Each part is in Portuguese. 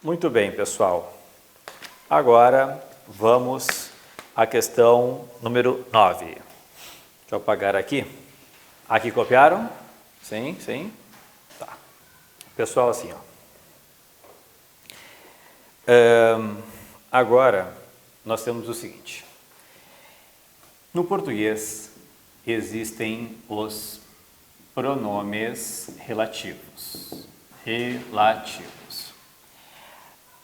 Muito bem, pessoal. Agora vamos à questão número 9. Deixa eu apagar aqui. Aqui copiaram? Sim, sim. Tá. Pessoal, assim, ó. Agora nós temos o seguinte. No português existem os pronomes relativos.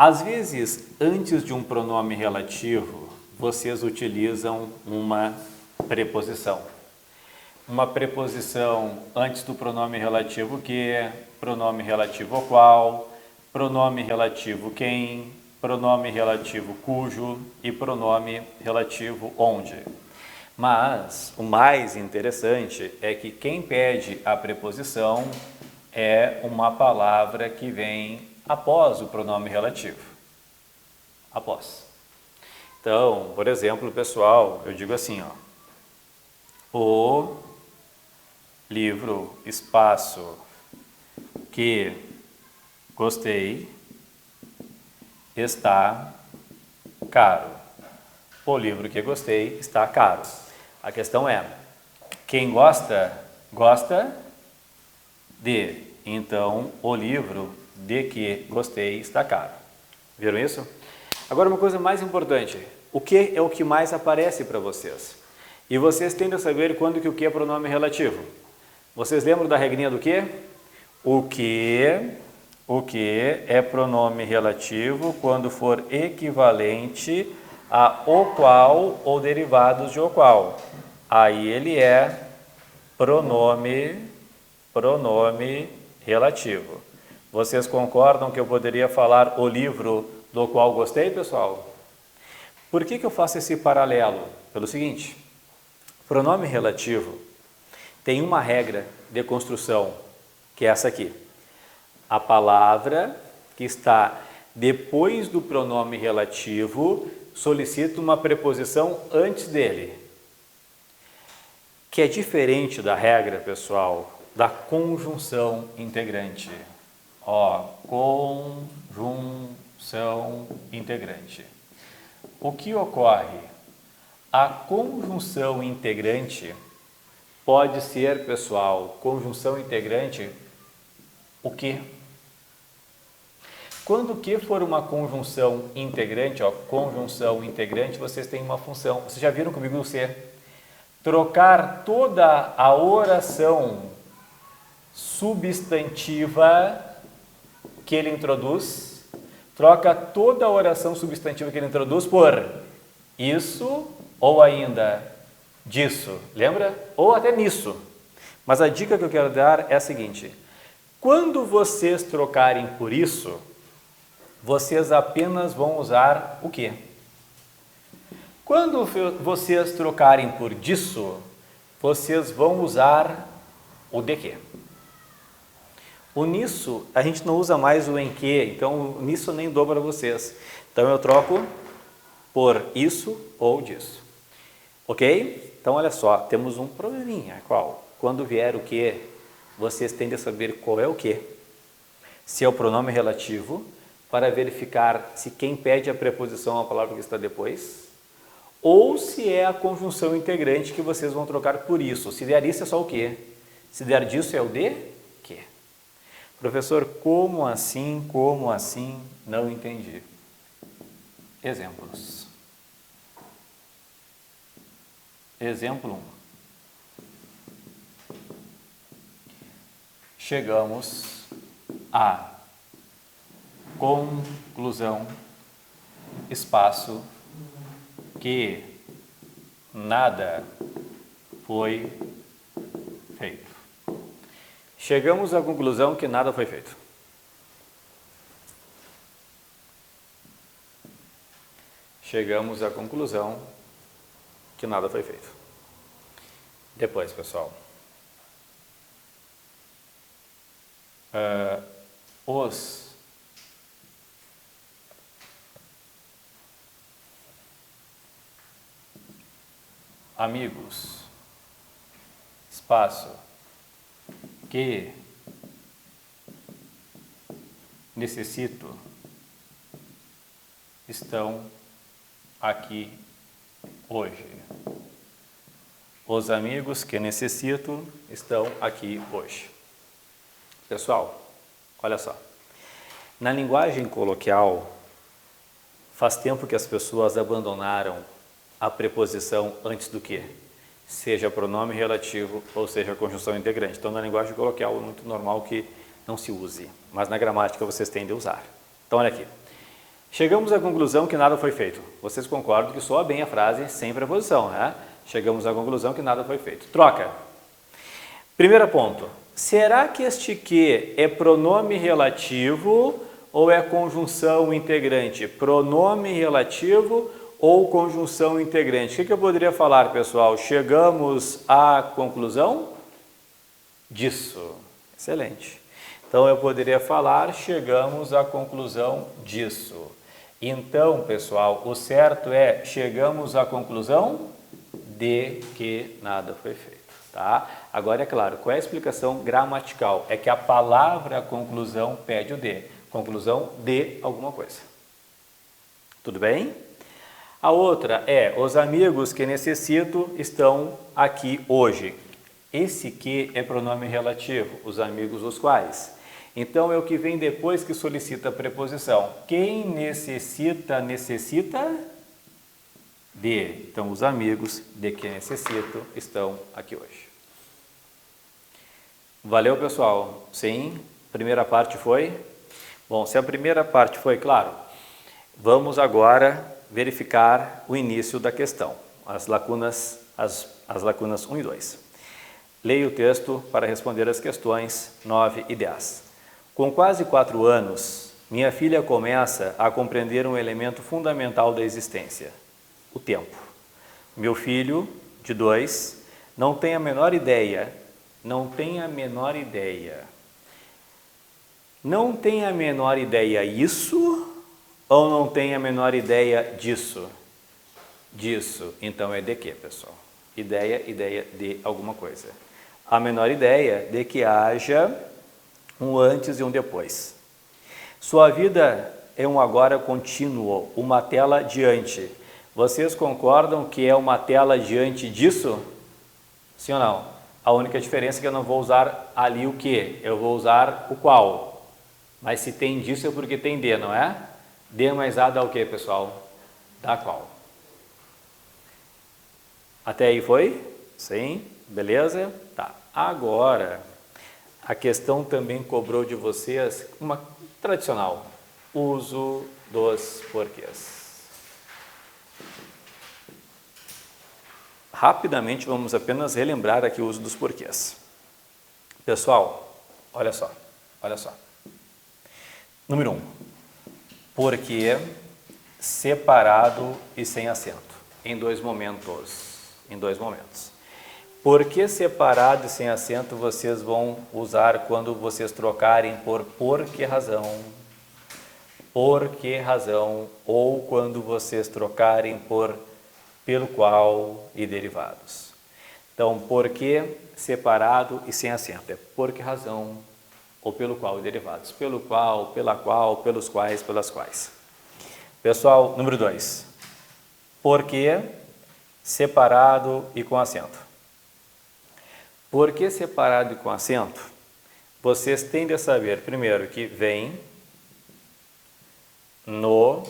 Às vezes, antes de um pronome relativo, vocês utilizam uma preposição. Uma preposição antes do pronome relativo que, pronome relativo o qual, pronome relativo quem, pronome relativo cujo e pronome relativo onde. Mas o mais interessante é que quem pede a preposição é uma palavra que vem após o pronome relativo. Após. Então, por exemplo, pessoal, eu digo assim, ó. O livro, espaço, que gostei, está caro. O livro que gostei está caro. A questão é, quem gosta, gosta de. Então, o livro de que gostei está caro. Viram isso? Agora, uma coisa mais importante. O que é o que mais aparece para vocês? E vocês tendem a saber quando que o que é pronome relativo. Vocês lembram da regrinha do que? O que é pronome relativo quando for equivalente a o qual ou derivados de o qual. Aí ele é pronome relativo. Vocês concordam que eu poderia falar o livro do qual gostei, pessoal? Por que eu faço esse paralelo? Pelo seguinte, pronome relativo tem uma regra de construção, que é essa aqui. A palavra que está depois do pronome relativo solicita uma preposição antes dele, que é diferente da regra, pessoal, da conjunção integrante. Ó, conjunção integrante. O que ocorre? A conjunção integrante pode ser, pessoal, conjunção integrante, o que? Quando o que for uma conjunção integrante, ó, conjunção integrante, vocês têm uma função. Vocês já viram comigo no C? Trocar toda a oração substantiva que ele introduz, troca toda a oração substantiva que ele introduz por isso ou ainda disso, lembra? Ou até nisso. Mas a dica que eu quero dar é a seguinte: quando vocês trocarem por isso, vocês apenas vão usar o quê? Quando vocês trocarem por disso, vocês vão usar o de quê? O nisso, a gente não usa mais o em que, então o nisso eu nem dou para vocês. Então eu troco por isso ou disso. Ok? Então olha só, temos um probleminha. Qual? Quando vier o que, vocês tendem a saber qual é o que. Se é o pronome relativo, para verificar se quem pede a preposição é a palavra que está depois, ou se é a conjunção integrante que vocês vão trocar por isso. Se der isso é só o que? Se der disso é o de que? Professor, como assim? Como assim? Não entendi. Exemplos. Exemplo 1. Chegamos à conclusão, espaço, que nada foi feito. Chegamos à conclusão que nada foi feito. Chegamos à conclusão que nada foi feito. Depois, pessoal. Os amigos, espaço, que necessito estão aqui hoje. Os amigos que necessito estão aqui hoje. Pessoal, olha só. Na linguagem coloquial, faz tempo que as pessoas abandonaram a preposição antes do que, seja pronome relativo ou seja conjunção integrante. Então, na linguagem coloquial é muito normal que não se use, mas na gramática vocês tendem a usar. Então, olha aqui. Chegamos à conclusão que nada foi feito. Vocês concordam que soa bem a frase sem preposição, né? Chegamos à conclusão que nada foi feito. Troca. Primeiro ponto. Será que este que é pronome relativo ou é conjunção integrante? Pronome relativo ou conjunção integrante? O que eu poderia falar, pessoal? Chegamos à conclusão disso. Excelente. Então, eu poderia falar, chegamos à conclusão disso. Então, pessoal, o certo é, chegamos à conclusão de que nada foi feito. Tá? Agora, é claro, qual é a explicação gramatical? É que a palavra conclusão pede o de. Conclusão de alguma coisa. Tudo bem? A outra é, os amigos que necessito estão aqui hoje. Esse que é pronome relativo, os amigos os quais. Então, é o que vem depois que solicita a preposição. Quem necessita, necessita de. Então, os amigos de que necessito estão aqui hoje. Valeu, pessoal? Sim? Primeira parte foi? Bom, se a primeira parte foi, claro, vamos agora verificar o início da questão, as lacunas 1 e 2. Leia o texto para responder as questões 9 e 10. Com quase 4 anos, minha filha começa a compreender um elemento fundamental da existência, o tempo. Meu filho, de 2, não tem a menor ideia. Não tem a menor ideia isso ou não tem a menor ideia disso? Disso. Então é de quê, pessoal? Ideia de alguma coisa. A menor ideia de que haja um antes e um depois. Sua vida é um agora contínuo, uma tela diante. Vocês concordam que é uma tela diante disso? Sim ou não? A única diferença é que eu não vou usar ali o que, eu vou usar o qual. Mas se tem disso é porque tem de, não é? De mais A dá o que, pessoal? Dá qual. Até aí foi? Sim? Beleza? Tá. Agora, a questão também cobrou de vocês uma tradicional, uso dos porquês. Rapidamente vamos apenas relembrar aqui o uso dos porquês. Pessoal, olha só. Número 1. Porquê separado e sem acento. Em dois momentos. Porquê separado e sem acento vocês vão usar quando vocês trocarem por que razão. Por que razão. Ou quando vocês trocarem por pelo qual e derivados. Então, porquê separado e sem acento. É por que razão ou pelo qual e derivados. Pelo qual, pela qual, pelos quais, pelas quais. Pessoal, número 2. Porquê separado e com acento. Porquê separado e com acento? Vocês tendem a saber, primeiro, que vem no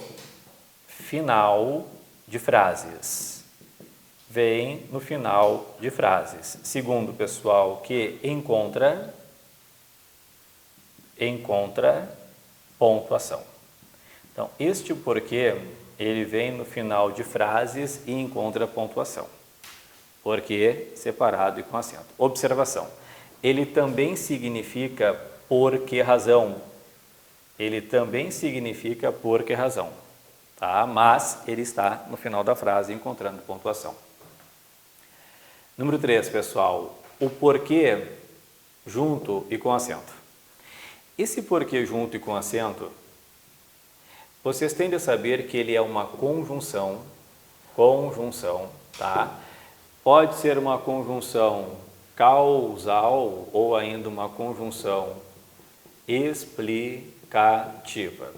final de frases. Vem no final de frases. Segundo, pessoal, que encontra pontuação. Então, este porquê, ele vem no final de frases e encontra pontuação. Porquê separado e com acento. Observação. Ele também significa por que razão. Tá? Mas ele está no final da frase encontrando pontuação. Número 3, pessoal, o porquê junto e com acento. Esse porquê junto e com acento, vocês tendem a saber que ele é uma conjunção, tá? Pode ser uma conjunção causal ou ainda uma conjunção explicativa.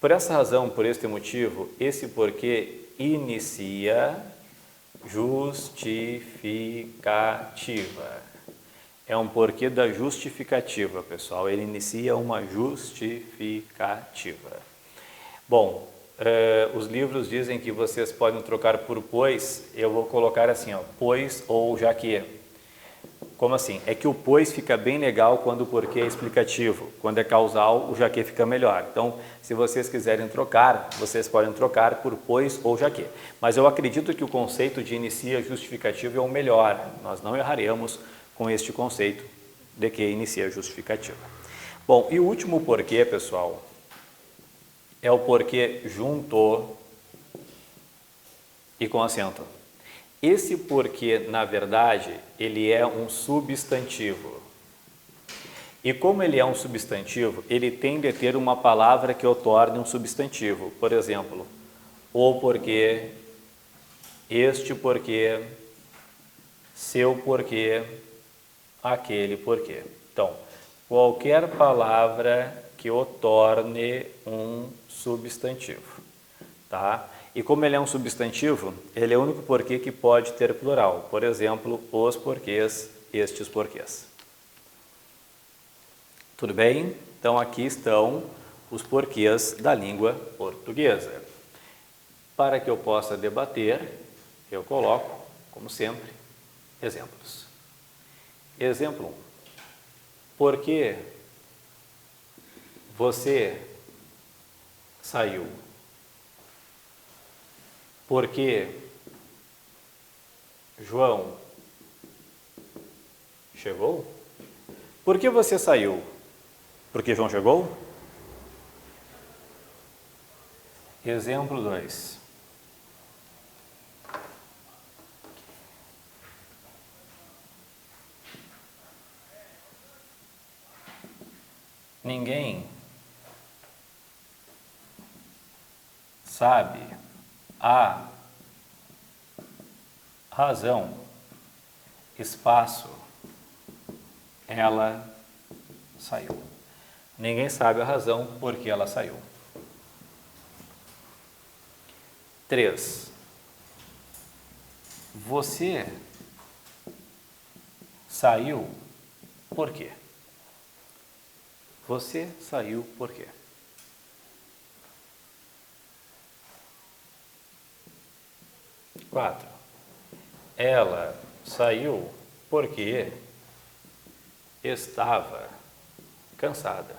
Por essa razão, por este motivo, esse porquê inicia justificativa. É um porquê da justificativa, pessoal. Ele inicia uma justificativa. Bom, os livros dizem que vocês podem trocar por pois. Eu vou colocar assim, ó, pois ou já que. Como assim? É que o pois fica bem legal quando o porquê é explicativo. Quando é causal, o já que fica melhor. Então, se vocês quiserem trocar, vocês podem trocar por pois ou já que. Mas eu acredito que o conceito de inicia justificativo é o melhor. Nós não erraremos com este conceito de que inicia justificativa. Bom, e o último porquê, pessoal, é o porquê junto e com acento. Esse porquê, na verdade, ele é um substantivo. E como ele é um substantivo, ele tem de ter uma palavra que o torne um substantivo. Por exemplo, o porquê, este porquê, seu porquê, aquele porquê. Então, qualquer palavra que o torne um substantivo, tá? E como ele é um substantivo, ele é o único porquê que pode ter plural. Por exemplo, os porquês, estes porquês. Tudo bem? Então, aqui estão os porquês da língua portuguesa. Para que eu possa debater, eu coloco, como sempre, exemplos. Exemplo 1. Por que você saiu? Porque João chegou? Por que você saiu? Porque João chegou? Exemplo 2. Ninguém sabe a razão, espaço, ela saiu. Ninguém sabe a razão por que ela saiu. 3. Você saiu por quê? Você saiu por quê? 4. Ela saiu porque estava cansada.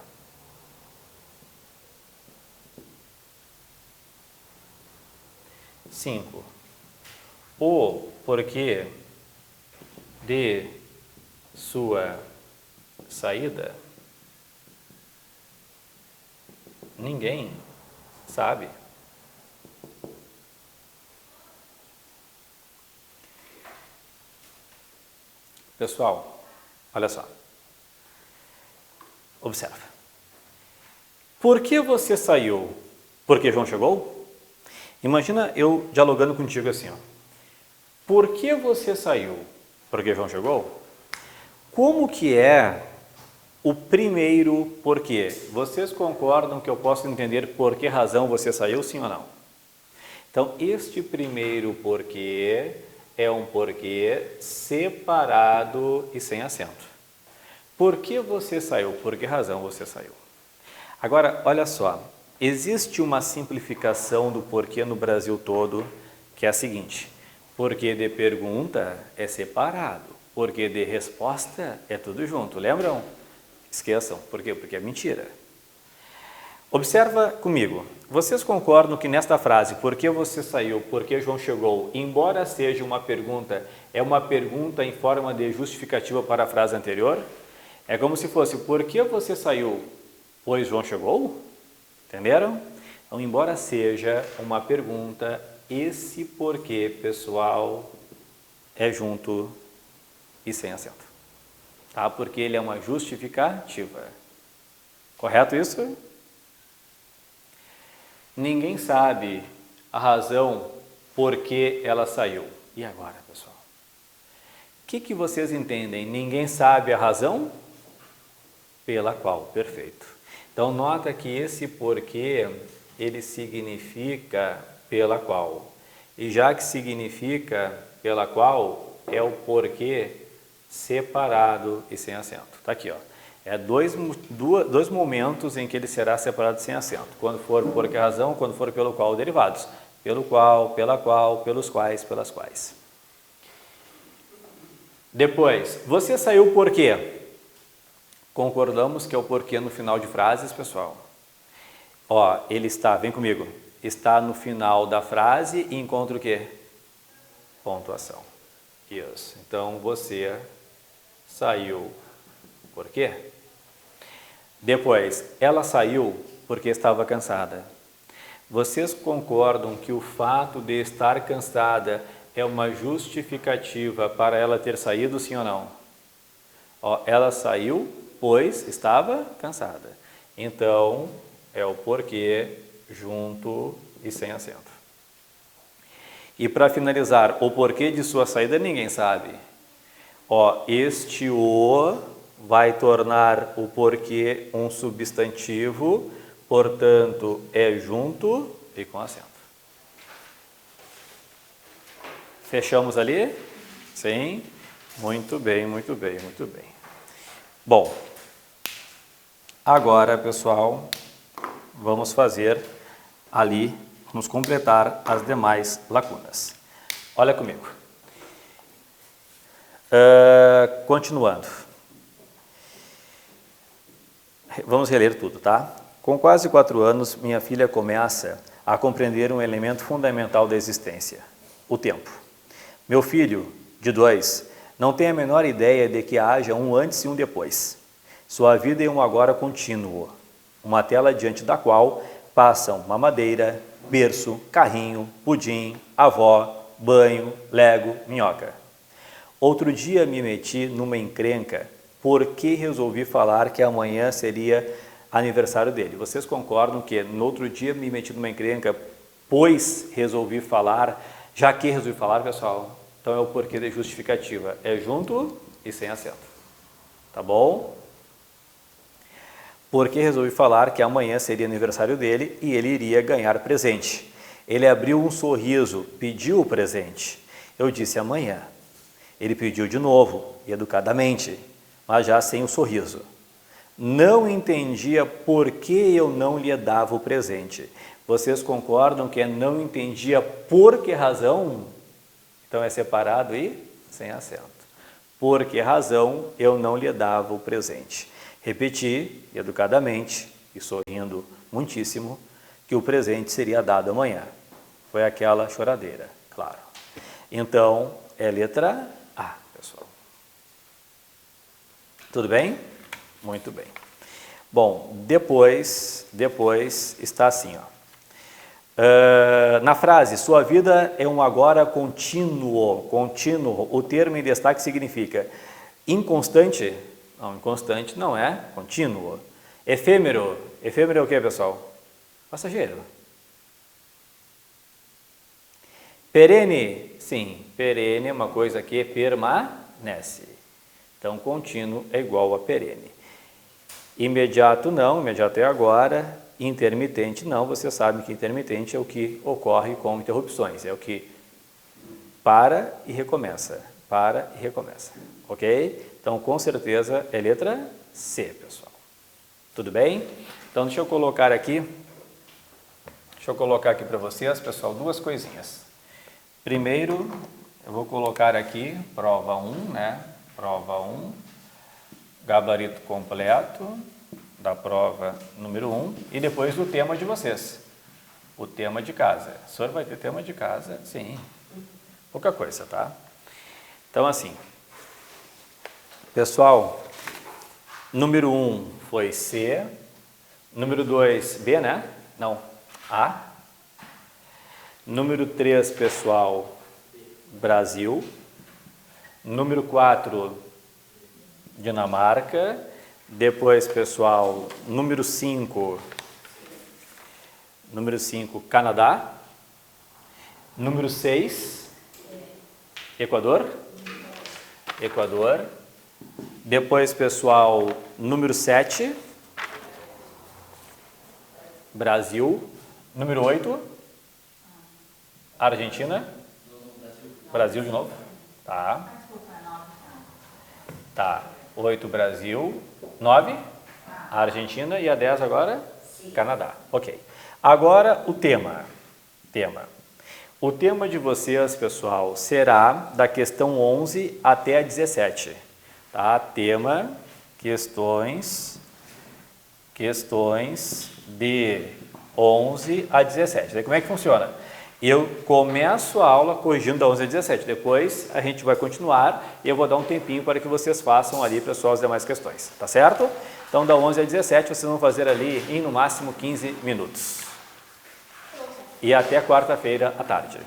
5. O porquê de sua saída ninguém sabe. Pessoal, olha só. Observa. Por que você saiu? Porque João chegou? Imagina eu dialogando contigo assim, ó. Por que você saiu? Porque João chegou? Como que é o primeiro porquê? Vocês concordam que eu posso entender por que razão você saiu, sim ou não? Então, este primeiro porquê é um porquê separado e sem acento. Por que você saiu? Por que razão você saiu? Agora, olha só, existe uma simplificação do porquê no Brasil todo, que é a seguinte: porquê de pergunta é separado, porquê de resposta é tudo junto. Lembram? Esqueçam. Por quê? Porque é mentira. Observa comigo. Vocês concordam que nesta frase, por que você saiu, por que João chegou, embora seja uma pergunta, é uma pergunta em forma de justificativa para a frase anterior? É como se fosse, por que você saiu, pois João chegou? Entenderam? Então, embora seja uma pergunta, esse porquê, pessoal, é junto e sem acento. Tá? Porque ele é uma justificativa. Correto isso? Ninguém sabe a razão por que ela saiu. E agora, pessoal? O que vocês entendem? Ninguém sabe a razão pela qual. Perfeito. Então, nota que esse porquê ele significa pela qual. E já que significa pela qual, é o porquê separado e sem acento. Está aqui, ó. É dois momentos em que ele será separado sem acento. Quando for por que razão, quando for pelo qual, derivados. Pelo qual, pela qual, pelos quais, pelas quais. Depois, você saiu por quê? Concordamos que é o porquê no final de frases, pessoal. Ó, ele está, vem comigo, está no final da frase e encontra o quê? Pontuação. Isso. Então, você saiu por quê? Depois, ela saiu porque estava cansada. Vocês concordam que o fato de estar cansada é uma justificativa para ela ter saído, sim ou não? Ó, ela saiu, pois estava cansada. Então, é o porquê junto e sem acento. E para finalizar, o porquê de sua saída ninguém sabe. Ó, este o vai tornar o porquê um substantivo, portanto, é junto e com acento. Fechamos ali? Sim? Muito bem, muito bem, muito bem. Bom, agora, pessoal, vamos fazer ali, vamos completar as demais lacunas. Olha comigo. Continuando. Vamos reler tudo, tá? Com quase 4 anos, minha filha começa a compreender um elemento fundamental da existência, o tempo. Meu filho, de 2, não tem a menor ideia de que haja um antes e um depois. Sua vida é um agora contínuo, uma tela diante da qual passam mamadeira, berço, carrinho, pudim, avó, banho, lego, minhoca. Outro dia me meti numa encrenca porque resolvi falar que amanhã seria aniversário dele. Vocês concordam que no outro dia me meti numa encrenca, pois resolvi falar, já que resolvi falar, pessoal? Então é o porquê da justificativa. É junto e sem acento. Tá bom? Porque resolvi falar que amanhã seria aniversário dele e ele iria ganhar presente. Ele abriu um sorriso, pediu o presente. Eu disse amanhã. Ele pediu de novo, educadamente, mas já sem o sorriso. Não entendia por que eu não lhe dava o presente. Vocês concordam que não entendia por que razão? Então é separado e sem acento. Por que razão eu não lhe dava o presente? Repeti, educadamente e sorrindo muitíssimo, que o presente seria dado amanhã. Foi aquela choradeira, claro. Então, é letra A, pessoal. Tudo bem? Muito bem. Bom, depois está assim, ó. Na frase, sua vida é um agora contínuo, o termo em destaque significa inconstante? Não, inconstante não é contínuo. Efêmero é o que, pessoal? Passageiro. Perene, sim, perene é uma coisa que permanece. Então, contínuo é igual a perene. Imediato não, imediato é agora. Intermitente não, você sabe que intermitente é o que ocorre com interrupções, é o que para e recomeça, ok? Então, com certeza, é letra C, pessoal. Tudo bem? Então, deixa eu colocar aqui para vocês, pessoal, duas coisinhas. Primeiro, eu vou colocar aqui, prova 1, né? Prova 1, gabarito completo da prova número 1 e depois o tema de vocês, o tema de casa. O senhor vai ter tema de casa? Sim, pouca coisa, tá? Então, assim, pessoal, número 1 foi C, número 2, B, né? Não, A. Número 3, pessoal, Brasil. Número 4, Dinamarca. Depois, pessoal, número 5, Canadá. Número 6, Equador. Depois, pessoal, número 7, Brasil. Número 8, Argentina. Brasil de novo. Tá. Tá. 8, Brasil. 9, Argentina. E a 10 agora? Canadá. Ok. Agora o tema. O tema de vocês, pessoal, será da questão 11 até a 17. Tá? Tema, questões de 11 a 17. Daí como é que funciona? Eu começo a aula corrigindo da 11 a 17. Depois a gente vai continuar e eu vou dar um tempinho para que vocês façam ali, pessoal, as demais questões. Tá certo? Então, da 11 a 17, vocês vão fazer ali em no máximo 15 minutos. E até quarta-feira à tarde.